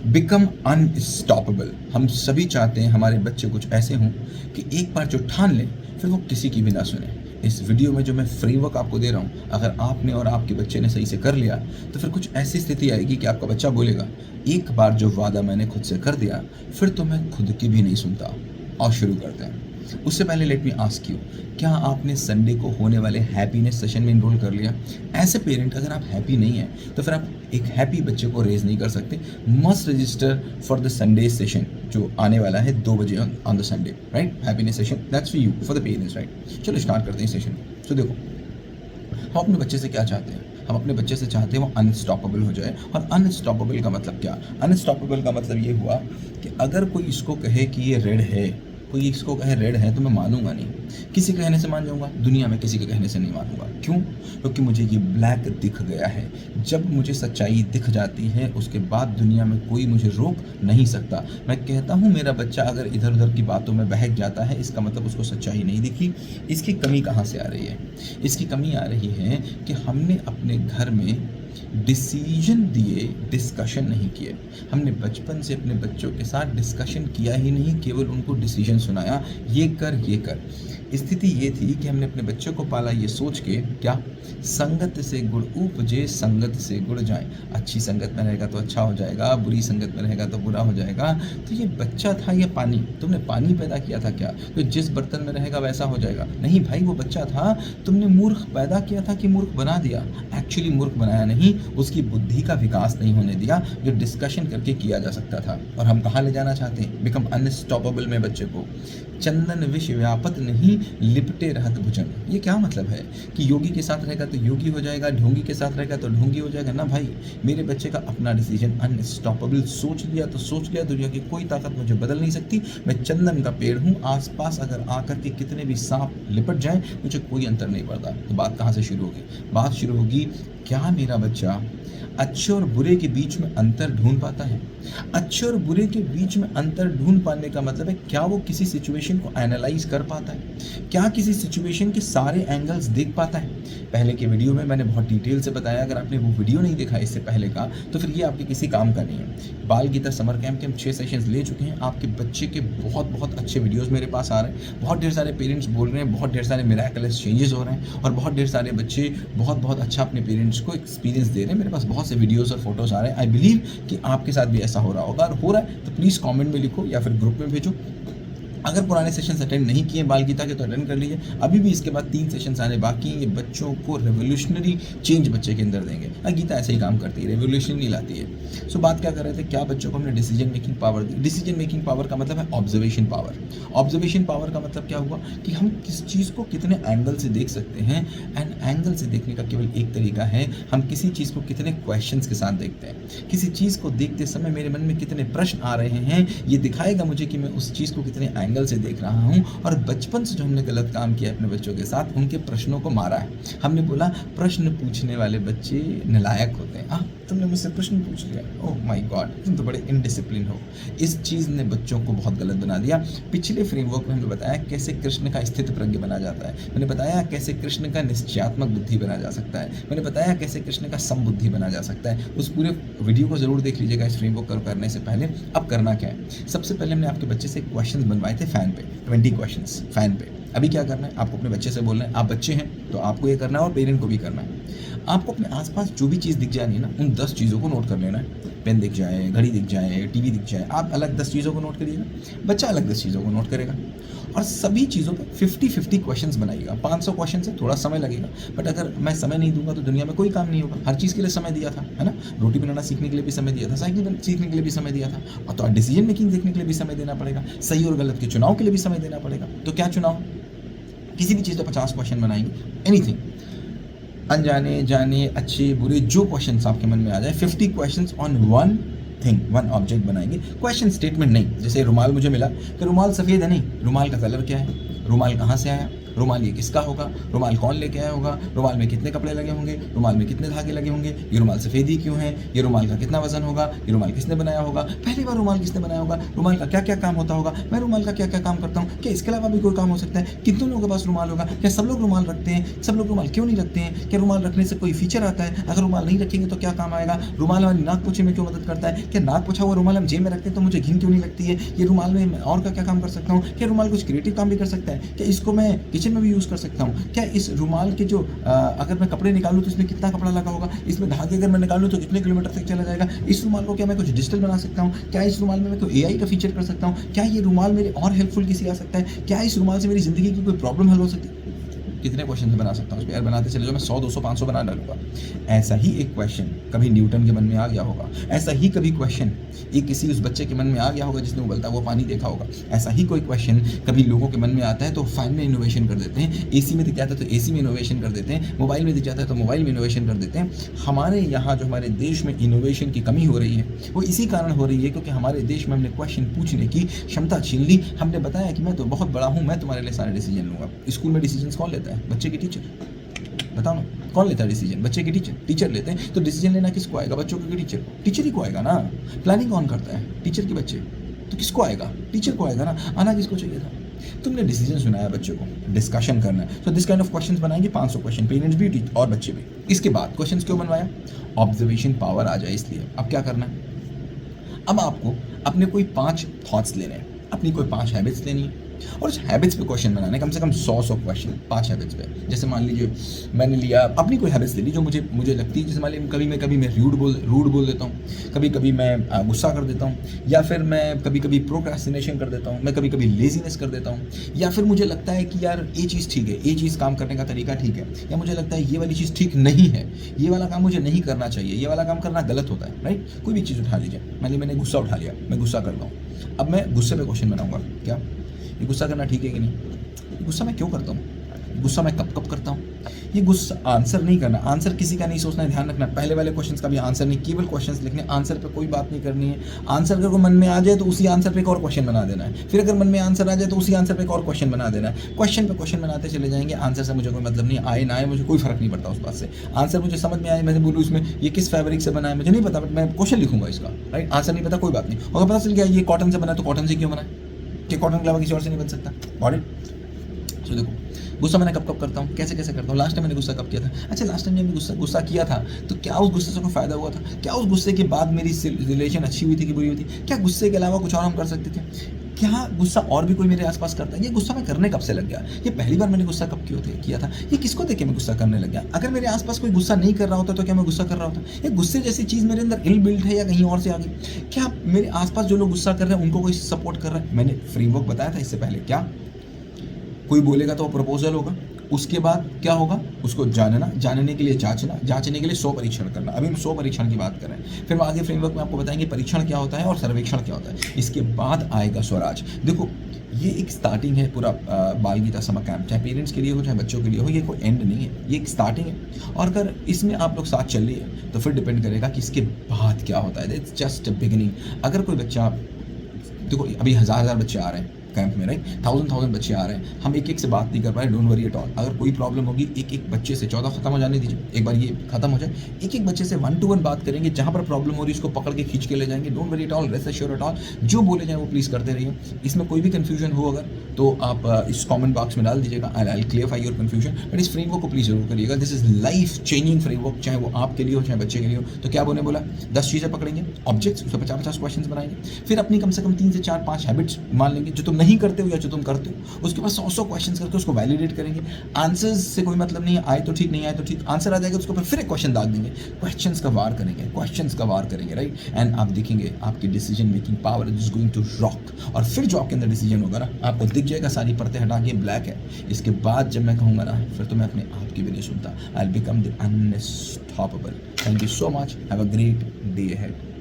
Become unstoppable. हम सभी चाहते हैं हमारे बच्चे कुछ ऐसे हों कि एक बार जो ठान लें फिर वो किसी की भी ना सुने। इस वीडियो में जो मैं फ्रेमवर्क आपको दे रहा हूँ, अगर आपने और आपके बच्चे ने सही से कर लिया तो फिर कुछ ऐसी स्थिति आएगी कि आपका बच्चा बोलेगा, एक बार जो वादा मैंने खुद से कर दिया फिर तो मैं खुद की भी नहीं सुनता। और शुरू करते हैं। उससे पहले लेट मी आस्क यू, क्या आपने संडे को होने वाले हैप्पीनेस सेशन में इनरोल कर लिया? एज ए पेरेंट अगर आप हैप्पी नहीं हैं तो फिर आप एक हैप्पी बच्चे को रेज नहीं कर सकते। Must register for the Sunday session जो आने वाला है 2 बजे on the Sunday, right? Happiness session that's for you, for the parents, right? चलो स्टार्ट करते हैं सेशन। तो देखो, हम अपने बच्चे से क्या चाहते हैं? हम अपने बच्चे से चाहते हैं वो अनस्टॉपेबल हो जाए। और अनस्टॉपेबल का मतलब क्या? अनस्टॉपेबल का मतलब ये हुआ कि अगर कोई इसको कहे कि ये रेड है, कोई इसको कहे रेड है, तो मैं मानूंगा नहीं। किसी के कहने से मान जाऊंगा, दुनिया में किसी के कहने से नहीं मानूंगा। क्यों? क्योंकि मुझे ये ब्लैक दिख गया है। जब मुझे सच्चाई दिख जाती है उसके बाद दुनिया में कोई मुझे रोक नहीं सकता। मैं कहता हूँ मेरा बच्चा अगर इधर उधर की बातों में बहक जाता है, इसका मतलब उसको सच्चाई नहीं दिखी। इसकी कमी कहाँ से आ रही है? इसकी कमी आ रही है कि हमने अपने घर में डिसीजन दिए, डिस्कशन नहीं किए। हमने बचपन से अपने बच्चों के साथ डिस्कशन किया ही नहीं, केवल उनको डिसीजन सुनाया, ये कर ये कर। स्थिति ये थी कि हमने अपने बच्चों को पाला ये सोच के, क्या? संगत से गुड़ उपजे, संगत से गुड़ जाए। अच्छी संगत में रहेगा तो अच्छा हो जाएगा, बुरी संगत में रहेगा तो बुरा हो जाएगा। तो ये बच्चा था या पानी? तुमने पानी पैदा किया था क्या? तो जिस बर्तन में रहेगा वैसा हो जाएगा? नहीं भाई, वो बच्चा था, तुमने मूर्ख पैदा किया था कि मूर्ख बना दिया? एक्चुअली मूर्ख बनाया नहीं, उसकी बुद्धि का विकास नहीं होने दिया जो डिस्कशन करके किया जा सकता था। और हम कहाँ ले जाना चाहते हैं? बिकम अनस्टॉपेबल में बच्चे को। चंदन विष व्यापत नहीं, लिपटे रहत भुजंग। ये क्या मतलब है कि योगी के साथ रहेगा तो योगी हो जाएगा, ढोंगी के साथ रहेगा तो ढोंगी हो जाएगा? ना भाई, मेरे बच्चे का अपना डिसीजन अनस्टॉपेबल। सोच लिया तो सोच लिया, दुनिया की कोई ताकत मुझे बदल नहीं सकती। मैं चंदन का पेड़ हूँ, आसपास अगर आकर के कितने भी सांप लिपट जाएं मुझे कोई अंतर नहीं पड़ता। तो बात कहाँ से शुरू होगी? बात शुरू होगी, क्या मेरा बच्चा अच्छे और बुरे के बीच में अंतर ढूंढ पाता है? अच्छे और बुरे के बीच में अंतर ढूंढ पाने का मतलब है, क्या वो किसी सिचुएशन को एनालाइज कर पाता है? क्या किसी सिचुएशन के सारे एंगल्स देख पाता है? पहले के वीडियो में मैंने बहुत डिटेल से बताया, अगर आपने वो वीडियो नहीं देखा इससे पहले का तो फिर ये आपके किसी काम का नहीं है। बाल गीता समर कैंप के हम 6 सेशंस ले चुके हैं। आपके बच्चे के बहुत बहुत अच्छे वीडियोज़ मेरे पास आ रहे हैं। बहुत ढेर सारे पेरेंट्स बोल रहे हैं, बहुत ढेर सारे मिराकलस चेंजेस हो रहे हैं और बहुत ढेर सारे बच्चे बहुत बहुत अच्छा अपने पेरेंट्स को एक्सपीरियंस दे रहे हैं। मेरे पास बहुत से वीडियोस और फोटोज़ आ रहे हैं। आई बिलीव कि आपके साथ भी ऐसा हो रहा होगा, और हो रहा है तो प्लीज़ कमेंट में लिखो या फिर ग्रुप में भेजो। अगर पुराने सेशंस अटेंड नहीं किए बाल गीता के तो अटेंड कर लीजिए। अभी भी इसके बाद 3 सेशंस आने बाकी हैं। ये बच्चों को रेवोल्यूशनरी चेंज बच्चे के अंदर देंगे। गीता ऐसे ही काम करती है, रेवोल्यूशन नहीं लाती है। सो बात क्या कर रहे थे, क्या बच्चों को हमने डिसीजन मेकिंग पावर दी? डिसीजन मेकिंग पावर का मतलब है ऑब्जर्वेशन पावर। ऑब्जर्वेशन पावर का मतलब क्या हुआ कि हम किस चीज़ को कितने एंगल से देख सकते हैं। एंड एंगल से देखने का केवल एक तरीका है, हम किसी चीज़ को कितने क्वेश्चंस के साथ देखते हैं। किसी चीज़ को देखते समय मेरे मन में कितने प्रश्न आ रहे हैं, ये दिखाएगा मुझे कि मैं उस चीज़ को कितने एंगल से देख रहा हूँ। और बचपन से जो हमने गलत काम किया अपने बच्चों के साथ, उनके प्रश्नों को मारा है। हमने बोला प्रश्न पूछने वाले बच्चे नालायक होते हैं। तुमने मुझसे प्रश्न पूछ लिया, ओह माय गॉड, तुम तो बड़े इनडिसिप्लिन हो। इस चीज़ ने बच्चों को बहुत गलत बना दिया। पिछले फ्रेमवर्क में हमने बताया कैसे कृष्ण का स्थित प्रज्ञ बना जाता है। मैंने बताया कैसे कृष्ण का निश्चयात्मक बुद्धि बना जा सकता है। मैंने बताया कैसे कृष्ण का समबुद्धि बना जा सकता है। उस पूरे वीडियो को जरूर देख लीजिएगा इस फ्रेमवर्क को करने से पहले। अब करना क्या है, सबसे पहले हमने आपके बच्चे से क्वेश्चन बनवाए थे फैन पे, 20 क्वेश्चंस फैन पे। अभी क्या करना है, आपको अपने बच्चे से बोलना है, आप बच्चे हैं तो आपको ये करना है और पेरेंट को भी करना है। आपको अपने आसपास जो भी चीज़ दिख जाए ना, उन 10 चीज़ों को नोट कर लेना है। पेन दिख जाए, घड़ी दिख जाए, टीवी दिख जाए, आप अलग 10 चीज़ों को नोट करिएगा, बच्चा अलग 10 चीज़ों को नोट करेगा। और सभी चीज़ों पे 50-50 क्वेश्चंस बनाइएगा। 500 क्वेश्चन से थोड़ा समय लगेगा, बट अगर मैं समय नहीं दूंगा तो दुनिया में कोई काम नहीं होगा। हर चीज़ के लिए समय दिया था, है ना? रोटी बनाना सीखने के लिए भी समय दिया था, साइकिल सीखने के लिए भी समय दिया था, और तो डिसीजन मेकिंग देखने के लिए भी समय देना पड़ेगा, सही और गलत के चुनाव के लिए भी समय देना पड़ेगा। तो क्या चुनाव? किसी भी चीज़ का 50 क्वेश्चन बनाएंगे, एनीथिंग, अनजाने जाने अच्छे बुरे जो क्वेश्चंस आपके मन में आ जाए, 50 questions on one thing, one object बनाएंगे। क्वेश्चन स्टेटमेंट नहीं। जैसे रुमाल मुझे मिला कि रुमाल सफ़ेद है, नहीं, रुमाल का कलर क्या है, रुमाल कहाँ से आया, रुमाल ये किसका होगा, रुमाल कौन लेके आया होगा, रुमाल में कितने कपड़े लगे होंगे, रुमाल में कितने धागे लगे होंगे, ये रुमाल सफ़ेद ही क्यों है, ये रुमाल का कितना वजन होगा, ये रुमाल किसने बनाया होगा, पहली बार रुमाल किसने बनाया होगा, रुमाल का क्या क्या काम होता होगा, मैं रुमाल का क्या क्या काम करता हूँ, क्या इसके अलावा भी कोई काम हो सकता है, कितने लोगों के पास रुमाल होगा, क्या सब लोग रुमाल रखते हैं, सब लोग रुमाल क्यों नहीं रखते हैं, क्या रुमाल रखने से कोई फीचर आता है, अगर रुमाल नहीं रखेंगे तो क्या काम आएगा, रुमाल हमारी नाक पोछे में क्यों मदद करता है, क्या नाक पोछा हुआ रुमाल हम जेब में रखते हैं तो मुझे घिन क्यों नहीं लगती है, ये रुमाल में मैं और क्या काम कर सकता हूँ, क्या रुमाल कुछ क्रिएटिव काम भी कर सकता है, क्या इसको मैं किचन में भी यूज़ कर सकता हूँ, क्या इस रुमाल के जो अगर मैं कपड़े निकालूँ तो इसमें कितना कपड़ा लगा होगा, इसमें धागे अगर मैं निकालूँ तो कितने किलोमीटर तक चला जाएगा, इस रुमाल को क्या मैं कुछ डिजिटल बना सकता हूँ, क्या इस रुमाल में मैं कोई AI का फीचर कर सकता हूँ, क्या ये रुमाल मेरे और हेल्पफुल किसी आ सकता है, क्या इस रुमाल से मेरी ज़िंदगी की कोई प्रॉब्लम हल हो सकती है। कितने क्वेश्चन बना सकता हूँ उस पर, यार बनाते चले जाओ, मैं 100 200 500 बना डालूंगा। ऐसा ही एक क्वेश्चन कभी न्यूटन के मन में आ गया होगा, ऐसा ही कभी क्वेश्चन एक किसी उस बच्चे के मन में आ गया होगा जिसने उबलता वो पानी देखा होगा, ऐसा ही कोई क्वेश्चन कभी लोगों के मन में आता है तो फैन में इनोवेशन कर देते हैं, AC में दिख जाता है तो AC में इनोवेशन कर देते हैं, मोबाइल में दिख जाता है तो मोबाइल में इनोवेशन कर देते हैं। हमारे यहाँ जो हमारे देश में इनोवेशन की कमी हो रही है वो इसी कारण हो रही है क्योंकि हमारे देश में हमने क्वेश्चन पूछने की क्षमता छीन ली। हमने बताया कि मैं तो बहुत बड़ा हूँ, मैं तुम्हारे लिए सारे डिसीजन लूँगा। स्कूल में डिसीजन कौन लेता है? बच्चे के टीचर। बताओ ना, कौन लेता है डिसीजन? बच्चे के टीचर लेते हैं। तो डिसीजन लेना किसको आएगा? बच्चों के टीचर ही को आएगा ना। प्लानिंग कौन करता है? टीचर के बच्चे। तो किसको आएगा? टीचर को आएगा ना। आना किसको चाहिए था? तुमने डिसीजन सुनाया बच्चों को, डिस्कशन करना है, तो दिस काइंड ऑफ क्वेश्चंस बनाएंगे 500 क्वेश्चन, पेरेंट्स भी और बच्चे भी। इसके बाद क्वेश्चंस क्यों बनवाया? ऑब्जर्वेशन पावर आ जाए इसलिए। अब क्या करना है? अब आपको अपने कोई 5 थॉट्स लेने हैं, अपनी कोई 5 हैबिट्स लेनी है और उस हैबिट्स पे क्वेश्चन बनाने, कम से कम 100 क्वेश्चन 5 हैबिट्स पे। जैसे मान लीजिए मैंने लिया अपनी कोई हैबिट्स ले ली जो मुझे लगती है, जैसे मान लीजिए कभी मैं रूड बोल देता हूँ, कभी मैं गुस्सा कर देता हूँ, या फिर मैं कभी प्रोक्रेस्टिनेशन कर देता हूँ, मैं कभी लेजीनेस कर देता हूँ, या फिर मुझे लगता है कि यार ये चीज़ ठीक है, ये चीज़ काम करने का तरीका ठीक है, या मुझे लगता है ये वाली चीज़ ठीक नहीं है, ये वाला काम मुझे नहीं करना चाहिए, ये वाला काम करना गलत होता है, राइट। कोई भी चीज़ उठा लीजिए, मान लीजिए मैंने गुस्सा उठा लिया, मैं गुस्सा करता हूँ। अब मैं गुस्से पे क्वेश्चन बनाऊंगा, क्या ये गुस्सा करना ठीक है कि नहीं? गुस्सा मैं क्यों करता हूँ? गुस्सा मैं कब करता हूँ? ये गुस्सा आंसर नहीं करना, आंसर किसी का नहीं सोचना है, ध्यान रखना। पहले वाले क्वेश्चंस का भी आंसर नहीं, केवल क्वेश्चंस लिखने, आंसर पे कोई बात नहीं करनी है। आंसर अगर मन में आ जाए तो उसी आंसर पे एक और क्वेश्चन बना देना है, फिर अगर मन में आंसर आ जाए तो उसी आंसर पे एक और क्वेश्चन बना देना है। क्वेश्चन पे क्वेश्चन बनाते चले जाएंगे। आंसर से मुझे कोई मतलब नहीं, आए ना आए मुझे कोई फर्क नहीं पड़ता उस बात से। आंसर मुझे समझ में आए, मैं बोलूँ इसमें ये किस फैब्रिक से बना है मुझे नहीं पता, बट मैं क्वेश्चन लिखूंगा इसका, राइट। आंसर नहीं पता कोई बात नहीं, अगर पता चल गया ये कॉटन से बना तो कॉटन से क्यों बना है, कि कॉटन के अलावा किसी और से नहीं बन सकता, गॉट इट। तो देखो गुस्सा मैंने कब करता हूँ, कैसे करता हूँ। लास्ट टाइम मैंने गुस्सा कब किया था? अच्छा, लास्ट टाइम जब मैं गुस्सा किया था तो क्या उस गुस्से से कोई फ़ायदा हुआ था? क्या उस गुस्से के बाद मेरी रिलेशन अच्छी हुई थी कि बुरी हुई थी? क्या गुस्से के अलावा कुछ और हम कर सकते थे? क्या गुस्सा और भी कोई मेरे आसपास करता है? ये गुस्सा मैं करने कब से लग गया? ये पहली बार मैंने गुस्सा कब किया था? ये किसको देख के मैं गुस्सा करने लग गया? अगर मेरे आसपास कोई गुस्सा नहीं कर रहा होता तो क्या मैं गुस्सा कर रहा होता? ये गुस्से जैसी चीज़ मेरे अंदर इल बिल्ट है या कहीं और से आ गई? क्या मेरे आसपास जो लोग गुस्सा कर रहे हैं उनको कोई सपोर्ट कर रहा है? मैंने फ्रेमवर्क बताया था इससे पहले। क्या कोई बोलेगा तो वो प्रपोजल होगा, उसके बाद क्या होगा? उसको जानने के लिए जांचने के लिए 100 परीक्षण करना। अभी हम 100 परीक्षण की बात कर रहे हैं, फिर आगे फ्रेमवर्क में आपको बताएंगे परीक्षण क्या होता है और सर्वेक्षण क्या होता है। इसके बाद आएगा स्वराज। देखो ये एक स्टार्टिंग है पूरा बाल गीता समर कैंप, चाहे पेरेंट्स के लिए हो चाहे बच्चों के लिए हो, ये कोई एंड नहीं है, ये एक स्टार्टिंग है। और अगर इसमें आप लोग साथ चल रही है तो फिर डिपेंड करेगा कि इसके बाद क्या होता है। It's just beginning. अगर कोई बच्चा, देखो अभी हज़ार बच्चे आ रहे हैं कैंप में, राइट, 1000 बच्चे आ रहे हैं, हम एक से बात नहीं कर पाए, डोंट वरी एट ऑल। अगर कोई प्रॉब्लम होगी एक बच्चे से, 14 खत्म हो जाने दीजिए, एक बार ये खत्म हो जाए, एक बच्चे से 1 to 1 बात करेंगे। जहाँ पर प्रॉब्लम हो रही है उसको पकड़ के खींच के ले जाएंगे। Don't worry at all, rest assured at all, जो बोले जाए वो प्लीज़ करते रहिए। इसमें कोई भी कन्फ्यूजन हो अगर तो आप इस कमेंट बॉक्स में डाल दीजिएगा, आई क्लियरफाई योर कन्फ्यूजन। बट इस फ्रेमवर्क को प्लीज़ जरूर करिएगा, this is life changing framework, चाहे वो आपके लिए हो चाहे बच्चे के लिए हो। तो क्या बोला 10 चीज़ें पकड़ेंगे, ऑब्जेक्ट्स, उसमें 50 क्वेश्चन बनाएंगे, फिर अपनी कम से कम 3 से 4-5 हैबिट्स मान लेंगे जो तुम नहीं करते हो या जो तुम करते हो। उसके बाद 100 क्वेश्चन करके उसको वैलिडेट करेंगे। आंसर्स से कोई मतलब नहीं है, आए तो ठीक, नहीं आए तो ठीक, आंसर आ जाएगा उसके ऊपर फिर एक क्वेश्चन दाग देंगे, क्वेश्चंस का वार करेंगे, राइट। एंड आप देखेंगे आपकी decision making power is going to rock. और फिर जो आपके अंदर डिसीजन होगा ना, आपको दिख जाएगा सारी परतें हटा के ब्लैक है। इसके बाद जब मैं कहूँगा ना, फिर तो मैं अपने आप की भी नहीं सुनता। I will become the unstoppable. Thank you so much, have a great day ahead.